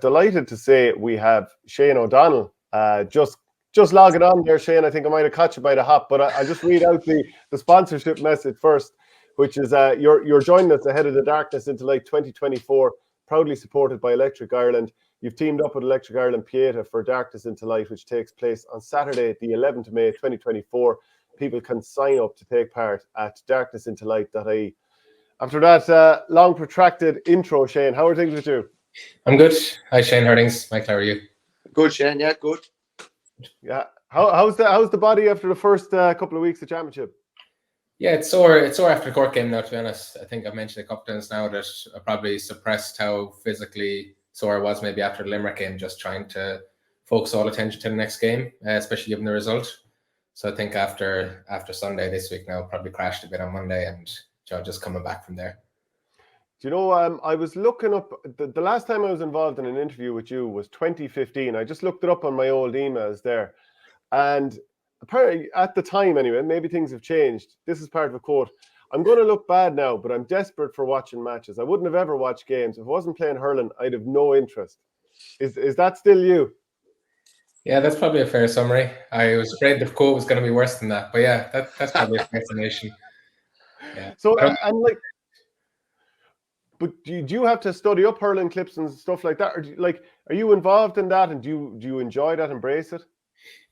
Delighted to say we have Shane O'Donnell. Just logging on there, Shane. I think I might have caught you by the hop, but I'll just read out the sponsorship message first, which is you're joining us ahead of the Darkness into Light 2024, proudly supported by Electric Ireland. You've teamed up with Electric Ireland Pieta for Darkness into Light, which takes place on Saturday, the 11th of May 2024. People can sign up to take part at darknessintolight.ie. After that long protracted intro, Shane, how are things with you? I'm good. Hi, Shane Hardings. Mike, how are you? Good, Shane. Yeah, good. Yeah. How's the body after the first couple of weeks of championship? Yeah, it's sore. It's sore after the Cork game now, to be honest. I think I've mentioned a couple times now that I probably suppressed how physically sore I was maybe after the Limerick game, just trying to focus all attention to the next game, especially given the result. So I think after Sunday this week now, probably crashed a bit on Monday and just coming back from there. Do you know, I was looking up, the last time I was involved in an interview with you was 2015. I just looked it up on my old emails there. And apparently, at the time anyway, maybe things have changed. This is part of a quote. I'm going to look bad now, but I'm desperate for watching matches. I wouldn't have ever watched games. If I wasn't playing hurling, I'd have no interest. Is that still you? Yeah, that's probably a fair summary. I was afraid the quote was going to be worse than that. But yeah, that's probably a fair summation. Yeah. So, but do you have to study up hurling clips and stuff like that? Or are you involved in that and do you enjoy that, embrace it?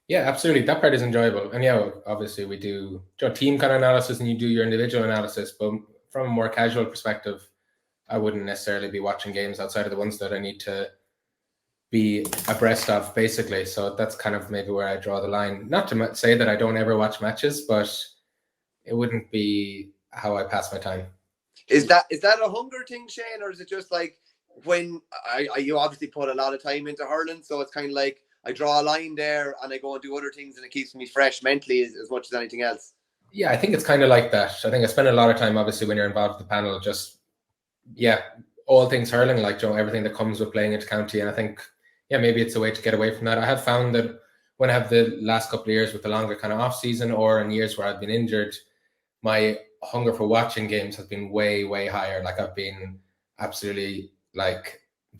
Yeah, absolutely. That part is enjoyable. And yeah, obviously we do team kind of analysis and you do your individual analysis. But from a more casual perspective, I wouldn't necessarily be watching games outside of the ones that I need to be abreast of, basically. So that's kind of maybe where I draw the line. Not to say that I don't ever watch matches, but it wouldn't be how I pass my time. Is that a hunger thing, Shane, or is it just like when you obviously put a lot of time into hurling, so it's kind of like I draw a line there and I go and do other things and it keeps me fresh mentally as much as anything else? Yeah, I think it's kind of like that. I think I spend a lot of time, obviously, when you're involved with the panel, just, all things hurling, like, everything that comes with playing into county. And I think, maybe it's a way to get away from that. I have found that when I have the last couple of years with the longer kind of off season or in years where I've been injured, my hunger for watching games has been way, way higher. Like I've been absolutely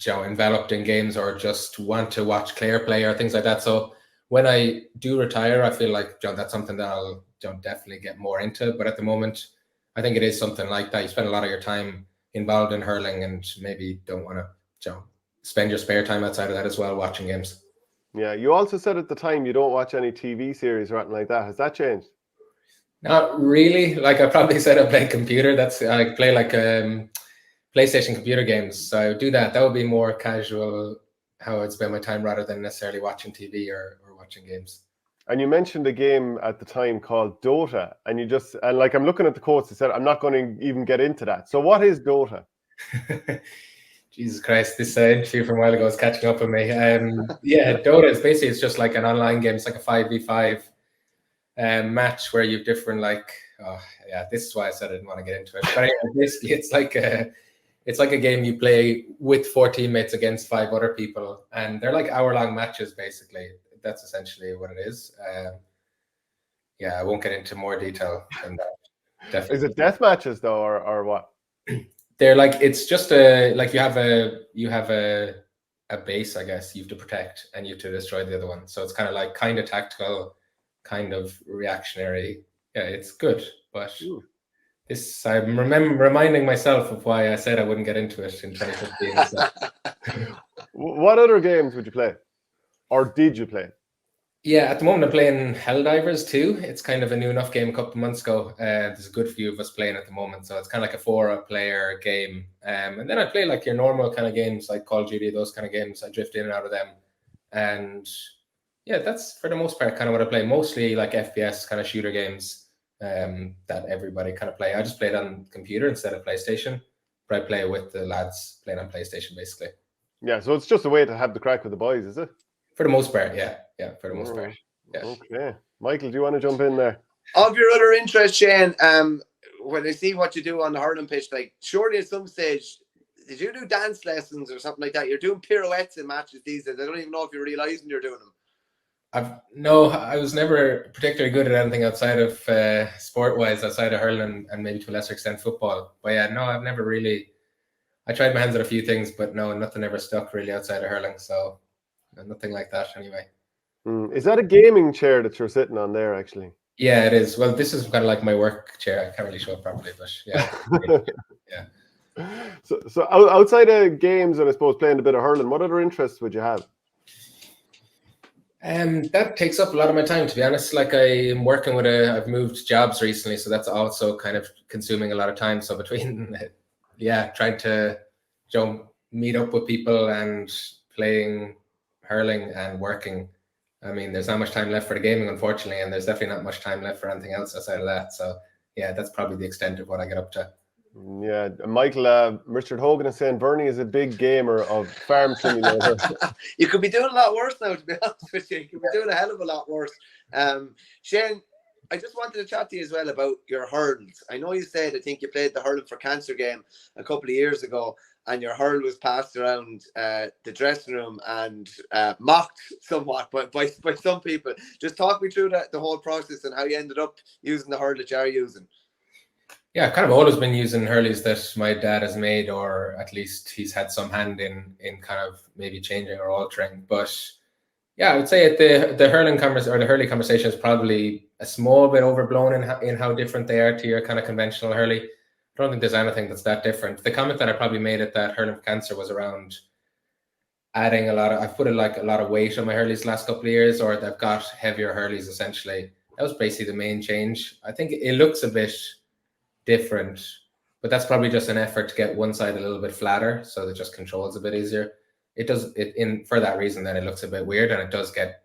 enveloped in games or just want to watch Clare play or things like that. So when I do retire, I feel like that's something that I'll definitely get more into. But at the moment, I think it is something like that. You spend a lot of your time involved in hurling and maybe don't want to spend your spare time outside of that as well watching games. Yeah, you also said at the time you don't watch any TV series or anything like that. Has that changed? Not really. Like I probably said, I play computer. I play PlayStation computer games. So I do that. That would be more casual how I'd spend my time rather than necessarily watching TV or watching games. And you mentioned a game at the time called Dota, and I'm looking at the quotes. It said, I'm not going to even get into that. So what is Dota? Jesus Christ, this interview from a while ago is catching up with me. Dota is basically, it's just like an online game. It's like a 5v5 match where you've different this is why I said I didn't want to get into it. But anyway, basically it's like a game you play with 4 teammates against 5 other people, and they're like hour-long matches basically. That's essentially what it is. I won't get into more detail than that. Definitely. Is it death matches though, or what? They're like, it's just you have a base, I guess, you have to protect and you have to destroy the other one. So it's kind of tactical, kind of reactionary. Yeah, it's good, but I'm reminding myself of why I said I wouldn't get into it in 2015. So. What other games would you play, or did you play? Yeah, at the moment I'm playing Helldivers 2. It's kind of a new enough game a couple of months ago. There's a good few of us playing at the moment, so it's kind of like a 4-player game. And then I play like your normal kind of games like Call of Duty, those kind of games. I drift in and out of them. And yeah, that's for the most part kind of what I play. Mostly like FPS kind of shooter games that everybody kind of play. I just play it on computer instead of PlayStation, but I play with the lads playing on PlayStation basically. Yeah, so it's just a way to have the crack with the boys, is it? For the most part, yeah. Yeah, for the most part. Yeah. Okay. Michael, do you want to jump in there? Of your other interest, Shane, when I see what you do on the hurling pitch, like surely at some stage, did you do dance lessons or something like that? You're doing pirouettes in matches these days. I don't even know if you're realising you're doing them. I was never particularly good at anything outside of sport-wise, outside of hurling and maybe to a lesser extent football. But yeah, no, I've never really I tried my hands at a few things, but no, nothing ever stuck really outside of hurling. So nothing like that anyway. Is that a gaming chair that you're sitting on there, actually? Yeah, it is. Well, this is kind of like my work chair. I can't really show it properly, but yeah. Yeah. So outside of games and I suppose playing a bit of hurling, what other interests would you have? That takes up a lot of my time, to be honest. Like I'm working with I've moved jobs recently, so that's also kind of consuming a lot of time. So between, trying to, meet up with people and playing hurling and working, I mean, there's not much time left for the gaming, unfortunately, and there's definitely not much time left for anything else outside of that. So yeah, that's probably the extent of what I get up to. Yeah, Michael, Richard Hogan is saying Bernie is a big gamer of Farm Simulator. You could be doing a lot worse now, to be honest with you. You could be doing a hell of a lot worse. Shane, I just wanted to chat to you as well about your hurls. I know you said, I think you played the Hurling for Cancer game a couple of years ago, and your hurl was passed around the dressing room and mocked somewhat by some people. Just talk me through the whole process and how you ended up using the hurl that you are using. Yeah, I've kind of always been using hurleys that my dad has made, or at least he's had some hand in kind of maybe changing or altering. But yeah, I would say at the hurling the hurley conversation is probably a small bit overblown in how different they are to your kind of conventional hurley. I don't think there's anything that's that different. The comment that I probably made at that Hurling for Cancer was around adding I've put a lot of weight on my hurleys the last couple of years, or they've got heavier hurleys essentially. That was basically the main change. I think it looks a bit different, but that's probably just an effort to get one side a little bit flatter so that it just controls a bit easier. It does it for that reason, then it looks a bit weird, and it does get,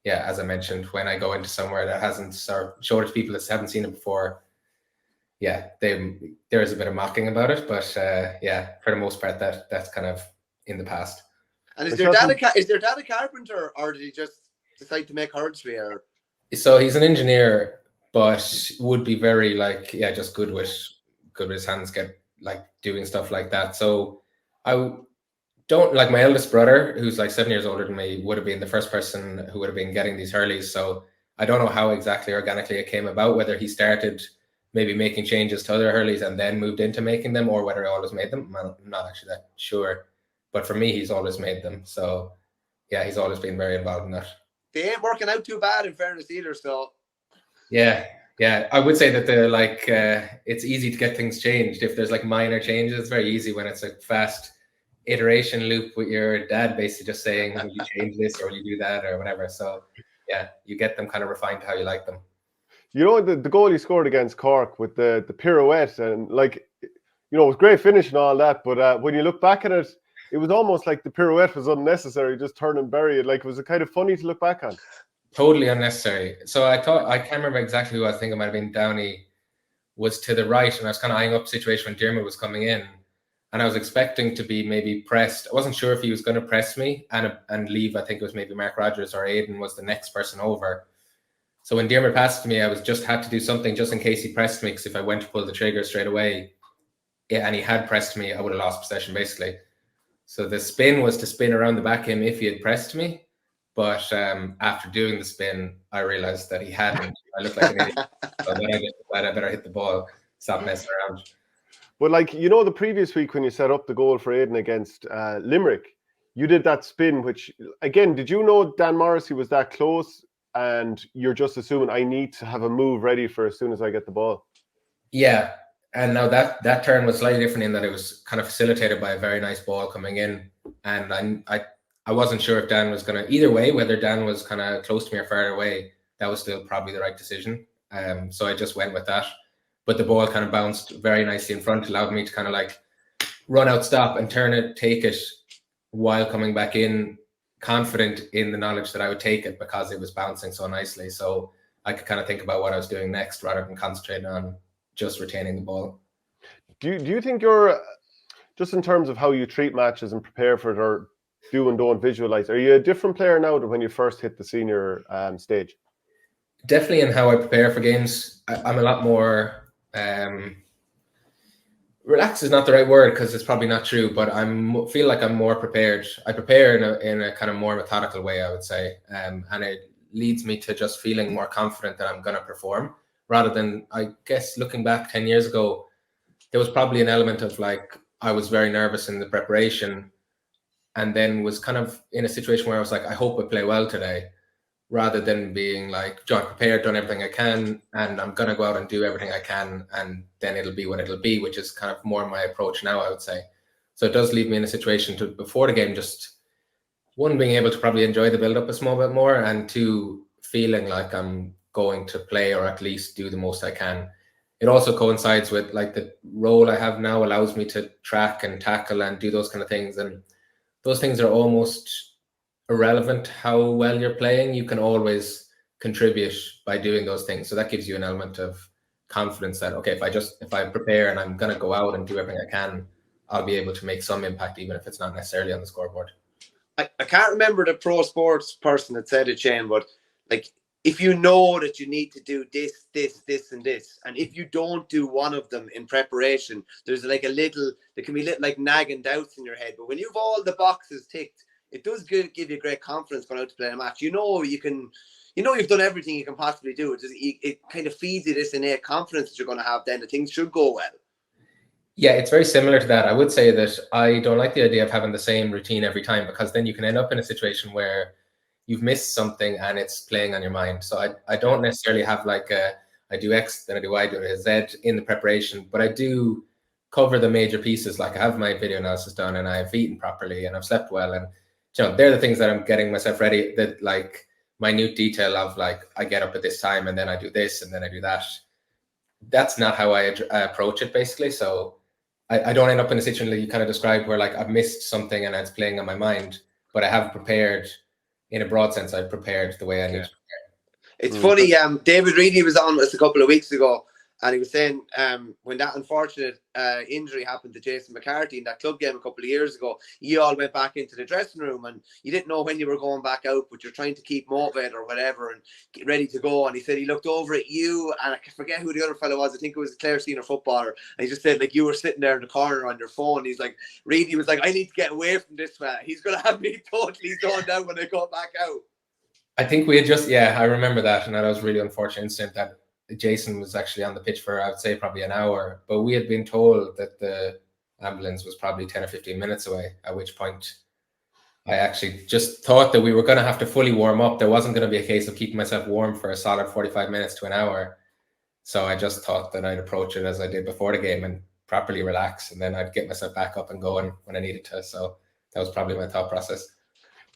as I mentioned, when I go into somewhere that hasn't showed it to people that haven't seen it before, there is a bit of mocking about it, but for the most part that's kind of in the past. And is your dad a carpenter, or did he just decide to make hurls for you? So he's an engineer, but would be very just good with his hands, get doing stuff like that. So I don't, like, my eldest brother, who's 7 years older than me, would have been the first person who would have been getting these hurleys. So I don't know how exactly organically it came about, whether he started maybe making changes to other hurleys and then moved into making them, or whether he always made them. I'm not actually that sure, but for me, he's always made them. So yeah, he's always been very involved in that. They ain't working out too bad, in fairness, either. So yeah, I would say that it's easy to get things changed. If there's minor changes, it's very easy when it's a fast iteration loop with your dad basically just saying, will you change this, or will you do that, or whatever. So yeah, you get them kind of refined to how you like them. You know, the goal he scored against Cork with the pirouette, and it was great finish and all that, but when you look back at it, it was almost like the pirouette was unnecessary, just turn and bury it. It was kind of funny to look back on. Totally unnecessary. So I can't remember exactly who I think it might have been. Downey was to the right, and I was kind of eyeing up the situation when Diarmuid was coming in, and I was expecting to be maybe pressed. I wasn't sure if he was going to press me and leave. I think it was maybe Mark Rogers or Aidan was the next person over. So when Diarmuid passed to me, I had to do something just in case he pressed me, because if I went to pull the trigger straight away, and he had pressed me, I would have lost possession basically. So the spin was to spin around the back of him if he had pressed me. But after doing the spin, I realized that he hadn't. I looked like an idiot. So then I better hit the ball, stop messing around. But the previous week when you set up the goal for Aidan against Limerick, you did that spin, which, again, did you know Dan Morrissey was that close, and you're just assuming I need to have a move ready for as soon as I get the ball? Yeah. And now that turn was slightly different in that it was kind of facilitated by a very nice ball coming in. And I wasn't sure if Dan was going to, either way, whether Dan was kind of close to me or far away, that was still probably the right decision. So I just went with that. But the ball kind of bounced very nicely in front, allowed me to kind of run out, stop, and turn it, take it, while coming back in, confident in the knowledge that I would take it because it was bouncing so nicely. So I could kind of think about what I was doing next rather than concentrating on just retaining the ball. Do you think you're, just in terms of how you treat matches and prepare for it, or do and don't visualize, are you a different player now than when you first hit the senior stage? Definitely in how I prepare for games. I'm a lot more relaxed is not the right word because it's probably not true, but feel like I'm more prepared. I prepare in a kind of more methodical way, I would say, and it leads me to just feeling more confident that I'm going to perform, rather than, I guess, looking back 10 years ago, there was probably an element of I was very nervous in the preparation, and then was kind of in a situation where I was like, I hope I play well today, rather than being like, John, prepared, done everything I can, and I'm going to go out and do everything I can, and then it'll be what it'll be, which is kind of more my approach now, I would say. So it does leave me in a situation to, before the game, just one, being able to probably enjoy the build-up a small bit more, and two, feeling like I'm going to play or at least do the most I can. It also coincides with like the role I have now allows me to track and tackle and do those kind of things. And those things are almost irrelevant how well you're playing. You can always contribute by doing those things. So that gives you an element of confidence that, okay, if I prepare and I'm going to go out and do everything I can, I'll be able to make some impact, even if it's not necessarily on the scoreboard. I can't remember the pro sports person that said it, Shane, but like, if you know that you need to do this, and this, and if you don't do one of them in preparation, there's like there can be little like nagging doubts in your head. But when you've all the boxes ticked, it does give you great confidence going out to play a match. You know you've done everything you can possibly do. It kind of feeds you this innate confidence that you're going to have then that things should go well. Yeah, it's very similar to that. I would say that I don't like the idea of having the same routine every time, because then you can end up in a situation where you've missed something and it's playing on your mind. So I don't necessarily have like I do X, then I do Y, do a Z in the preparation, but I do cover the major pieces. Like I have my video analysis done, and I've eaten properly, and I've slept well, and they're the things that I'm getting myself ready. That like minute detail of like, I get up at this time and then I do this and then I do that. That's not how I approach it, basically. So I don't end up in a situation that you kind of described where like I've missed something and it's playing on my mind, but I have prepared. In a broad sense, I've prepared the way I need to prepare. It's funny, David Reedy was on us a couple of weeks ago, and he was saying when that unfortunate injury happened to Jason McCarthy in that club game a couple of years ago, you all went back into the dressing room and you didn't know when you were going back out, but you're trying to keep motivated or whatever and get ready to go. And he said he looked over at you, and I forget who the other fellow was. I think it was a Clare senior footballer. And he just said like you were sitting there in the corner on your phone. He's like, Reedy was like, I need to get away from this fella. He's going to have me totally zoned down when I go back out. I think we had just, I remember that. And that was a really unfortunate incident that Jason was actually on the pitch for, I would say, probably an hour. But we had been told that the ambulance was probably 10 or 15 minutes away, at which point I actually just thought that we were going to have to fully warm up. There wasn't going to be a case of keeping myself warm for a solid 45 minutes to an hour. So I just thought that I'd approach it as I did before the game and properly relax. And then I'd get myself back up and going when I needed to. So that was probably my thought process.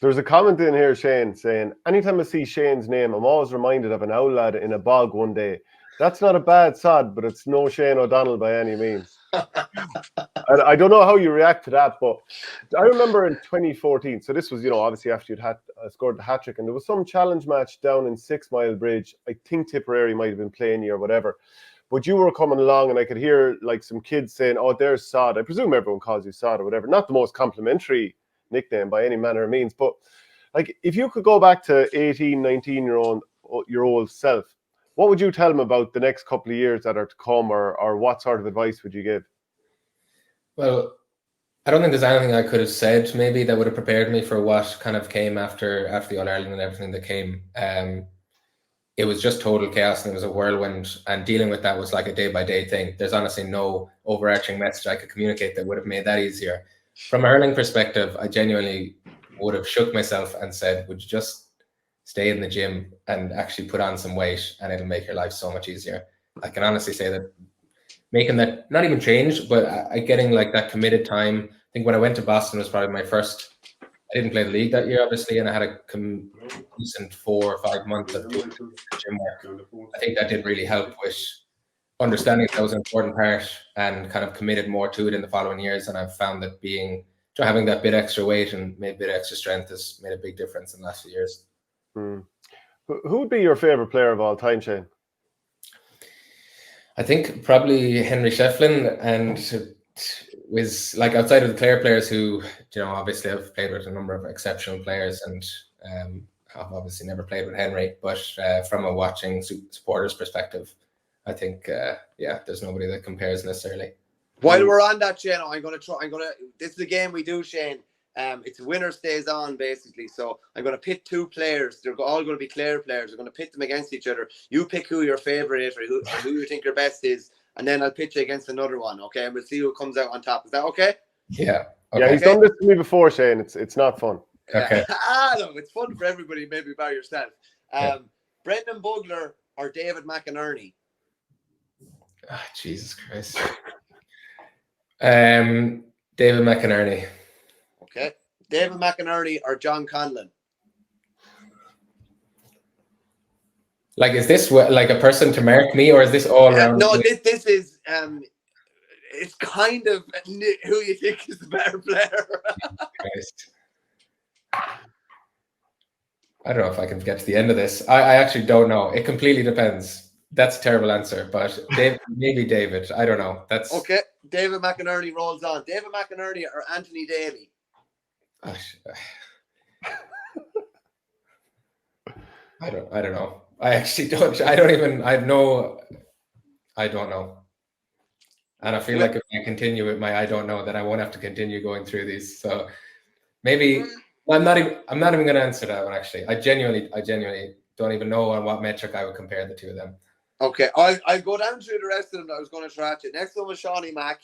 There's a comment in here, Shane, saying, anytime I see Shane's name, I'm always reminded of an owl lad in a bog one day. That's not a bad sod, but it's no Shane O'Donnell by any means. And I don't know how you react to that, but I remember in 2014, so this was, obviously after you'd scored the hat-trick, and there was some challenge match down in 6 Mile Bridge. I think Tipperary might have been playing you or whatever. But you were coming along, and I could hear like some kids saying, oh, there's Sod. I presume everyone calls you Sod or whatever. Not the most complimentary nickname by any manner of means, but like if you could go back to 18, 19-year-old self, what would you tell them about the next couple of years that are to come, or what sort of advice would you give? Well, I don't think there's anything I could have said maybe that would have prepared me for what kind of came after the All-Ireland and everything that came. It was just total chaos, and it was a whirlwind, and dealing with that was like a day-by-day thing. There's honestly no overarching message I could communicate that would have made that easier. From a hurling perspective, I genuinely would have shook myself and said, would you just stay in the gym and actually put on some weight, and it'll make your life so much easier. I can honestly say that making that, not even change, but getting like that committed time. I think when I went to Boston was probably my first, I didn't play the league that year, obviously, and I had a decent 4 or 5 months of doing gym work. I think that did really help with understanding that was an important part, and kind of committed more to it in the following years. And I've found that having that bit extra weight and maybe a bit extra strength has made a big difference in the last few years. Who would be your favorite player of all time, Shane? I think probably Henry Shefflin, and was like outside of the Clare players who, obviously I've played with a number of exceptional players, and I've obviously never played with Henry, but from a watching supporters perspective, I think, there's nobody that compares necessarily. While we're on that, Shane, this is the game we do, Shane. It's winner stays on, basically. So I'm going to pit 2 players. They're all going to be Clare players. We're going to pit them against each other. You pick who your favorite is, or who you think your best is, and then I'll pitch you against another one. Okay, and we'll see who comes out on top. Is that okay? Yeah. Yeah, Okay. he's done this to me before, Shane. It's not fun. Okay. No, it's fun for everybody, maybe by yourself. Brendan Bugler or David McInerney? Oh, Jesus Christ. David McInerney. Okay. David McInerney or John Conlon? Like, is this like a person to mark me, or is this all around? No, this is it's kind of who you think is the better player. Christ. I don't know if I can get to the end of this. I actually don't know. It completely depends. That's a terrible answer, but maybe David. I don't know. That's okay. David McInerney rolls on. David McInerney or Anthony Daly? I don't know. I actually don't. I don't know. And I feel like if I continue with my I don't know, then I won't have to continue going through these. So maybe I'm not even going to answer that one. Actually, I genuinely don't even know on what metric I would compare the two of them. Okay, I'll go down through the rest of them that I was going to throw at you. Next one was Shawnee Mack.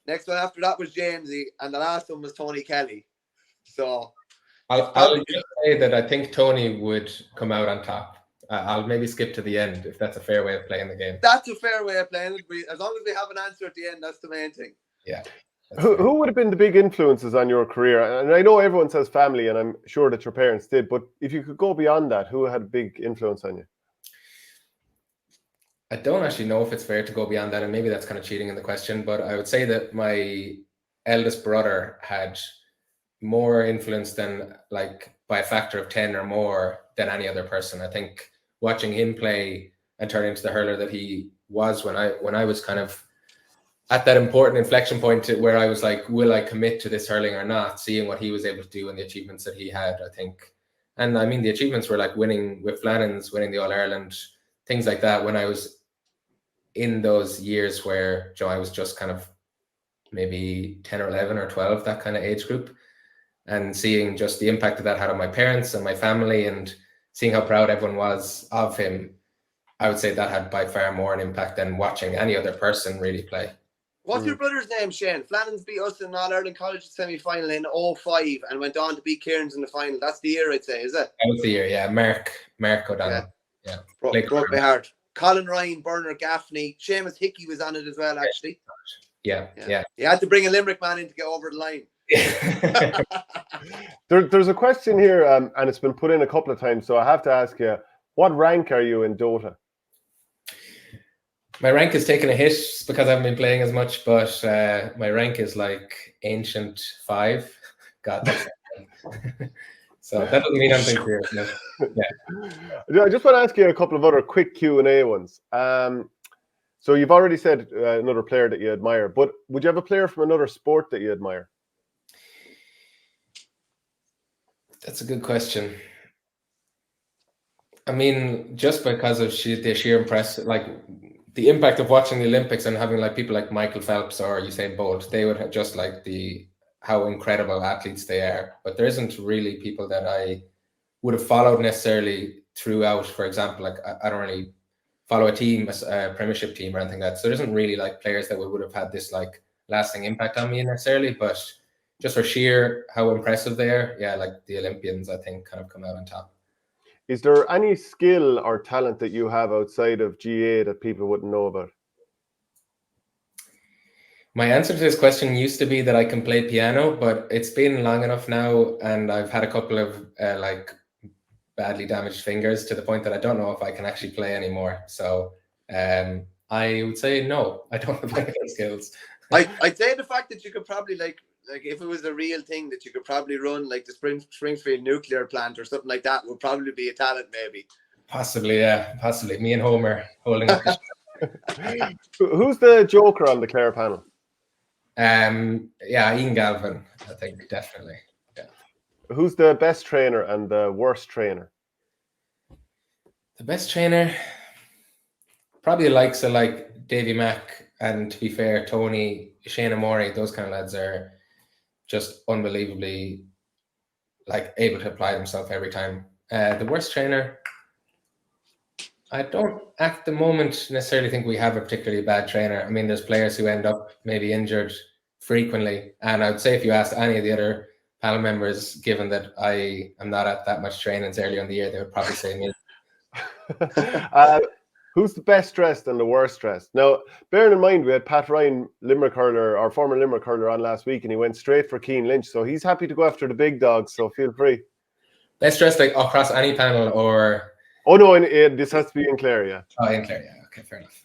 Next one after that was Jamesy, and the last one was Tony Kelly. So I'll just say that I think Tony would come out on top. I'll maybe skip to the end if that's a fair way of playing the game. That's a fair way of playing it. As long as we have an answer at the end, that's the main thing. Yeah. Who would have been the big influences on your career? And I know everyone says family, and I'm sure that your parents did, but if you could go beyond that, who had a big influence on you? I don't actually know if it's fair to go beyond that, and maybe that's kind of cheating in the question, but I would say that my eldest brother had more influence than, like, by a factor of 10 or more than any other person. I think watching him play and turn into the hurler that he was when I was kind of at that important inflection point where I was like, will I commit to this hurling or not? Seeing what he was able to do and the achievements that he had, I think. And I mean, the achievements were like winning with Flannans, winning the All-Ireland, things like that, when I was in those years where I was just kind of maybe 10 or 11 or 12, that kind of age group, and seeing just the impact that had on my parents and my family and seeing how proud everyone was of him, I would say that had by far more an impact than watching any other person really play. What's your brother's name, Shane? Flannans beat us in an All-Ireland College semi-final in 2005 and went on to beat Cairns in the final. That's the year, I'd say, is it? That was the year, yeah. Mark O'Donnell. Yeah. Broke my heart. Colin Ryan, Bernard Gaffney, Seamus Hickey was on it as well, actually. Yeah. You had to bring a Limerick man in to get over the line. There's a question here, and it's been put in a couple of times, so I have to ask you, what rank are you in Dota? My rank is taking a hit because I haven't been playing as much, but my rank is like Ancient 5. God, that's so that doesn't mean anything to you. Yeah. I just want to ask you a couple of other quick Q&A ones. So you've already said another player that you admire, but would you have a player from another sport that you admire? That's a good question. I mean, just because of the sheer like the impact of watching the Olympics and having like people like Michael Phelps or Usain Bolt, they would have just like how incredible athletes they are. But there isn't really people that I would have followed necessarily throughout. For example, like I don't really follow a team, a Premiership team or anything like that. So there isn't really like players that would have had this like lasting impact on me necessarily, but just for sheer how impressive they are, yeah, like the Olympians, I think, kind of come out on top. Is there any skill or talent that you have outside of GA that people wouldn't know about? My answer to this question used to be that I can play piano, but it's been long enough now, and I've had a couple of like badly damaged fingers to the point that I don't know if I can actually play anymore. So I would say no, I don't have any skills. I'd say the fact that you could probably like if it was a real thing that you could probably run like the Springfield nuclear plant or something like that would probably be a talent, maybe. Possibly, yeah, possibly. Me and Homer holding up. Who's the joker on the Clare panel? Yeah, Ian Galvin, I think, definitely. Yeah. Who's the best trainer and the worst trainer? The best trainer, probably the likes of like Davy Mack, and to be fair, Tony, Shane Amori, those kind of lads are just unbelievably like able to apply themselves every time. The worst trainer, I don't at the moment necessarily think we have a particularly bad trainer. I mean, there's players who end up maybe injured frequently. And I would say if you ask any of the other panel members, given that I am not at that much trainings earlier in the year, they would probably say me. Who's the best dressed and the worst dressed? Now, bearing in mind, we had Pat Ryan, Limerick hurler, our former Limerick hurler, on last week, and he went straight for Keane Lynch. So he's happy to go after the big dogs. So feel free. Best dressed like across any panel or... Oh, no, this has to be in Clare, yeah. Oh, in Clare, yeah. Okay, fair enough.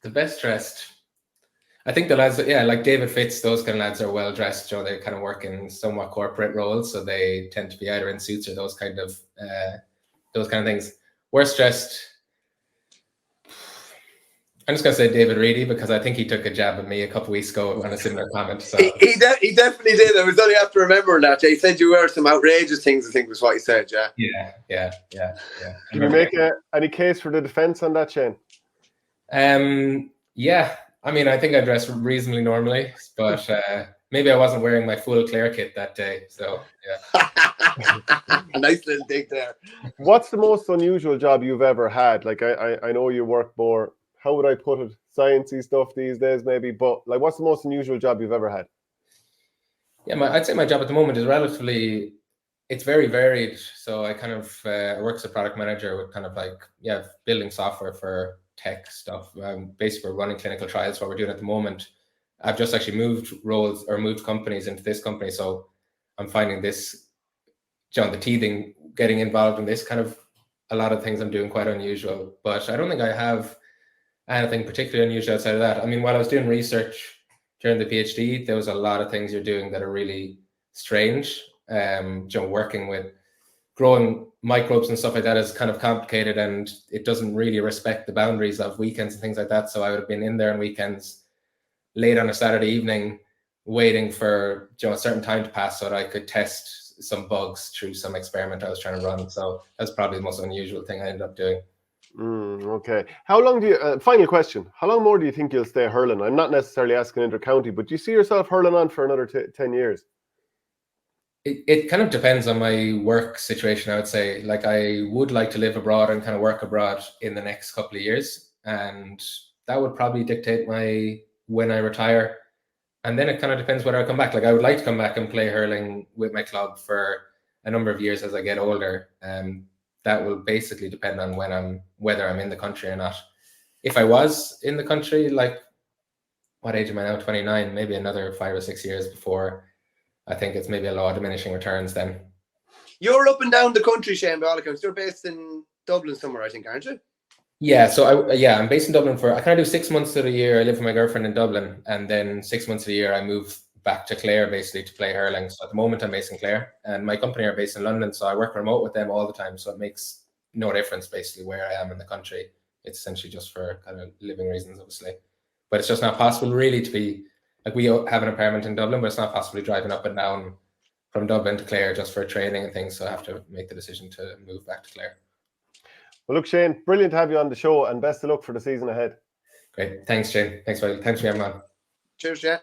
The best dressed... I think the lads, yeah, like David Fitz, those kind of lads are well dressed. You know, they kind of work in somewhat corporate roles, so they tend to be either in suits or those kind of things. Worst dressed, I'm just gonna say David Reedy because I think he took a jab at me a couple of weeks ago on a similar comment. So he definitely did. I was only after remembering that. He said you wear some outrageous things. I think was what he said. Yeah. Yeah. Can you make any case for the defense on that, Shane? Yeah. I mean, I think I dress reasonably normally, but maybe I wasn't wearing my full Clare kit that day. So, yeah. A nice little dig there. What's the most unusual job you've ever had? Like, I know you work more, how would I put it, sciencey stuff these days maybe, but like, what's the most unusual job you've ever had? Yeah, I'd say my job at the moment is it's very varied. So I kind of work as a product manager with kind of like, building software for tech stuff. Basically, we're running clinical trials. What we're doing at the moment, I've just actually moved roles or moved companies into this company. So I'm finding this, the teething, getting involved in this kind of, a lot of things I'm doing quite unusual, but I don't think I have anything particularly unusual outside of that. I mean, while I was doing research during the PhD, there was a lot of things you're doing that are really strange. Working with growing microbes and stuff like that is kind of complicated, and it doesn't really respect the boundaries of weekends and things like that. So I would have been in there on weekends late on a Saturday evening waiting for a certain time to pass so that I could test some bugs through some experiment I was trying to run. So that's probably the most unusual thing I ended up doing. Okay. How long do you, final question, how long more do you think you'll stay hurling? I'm not necessarily asking inter-county, but do you see yourself hurling on for another 10 years? It kind of depends on my work situation, I would say. Like, I would like to live abroad and kind of work abroad in the next couple of years. And that would probably dictate when I retire. And then it kind of depends whether I come back. Like, I would like to come back and play hurling with my club for a number of years as I get older. That will basically depend on whether I'm in the country or not. If I was in the country, like, what age am I now? 29, maybe another 5 or 6 years before I think it's maybe a law of diminishing returns then. You're up and down the country, Shane, by all accounts. You're based in Dublin somewhere, I think, aren't you? Yeah, so I'm based in Dublin I kind of do 6 months of the year. I live with my girlfriend in Dublin, and then 6 months of the year I move back to Clare basically to play hurling. So at the moment I'm based in Clare, and my company are based in London, so I work remote with them all the time. So it makes no difference basically where I am in the country. It's essentially just for kind of living reasons, obviously. But it's just not possible really to be, like, we have an apartment in Dublin, but it's not possible driving up and down from Dublin to Clare just for training and things. So I have to make the decision to move back to Clare. Well, look, Shane, brilliant to have you on the show, and best of luck for the season ahead. Great. Thanks, Shane. Thanks for having me on. Cheers, Shane.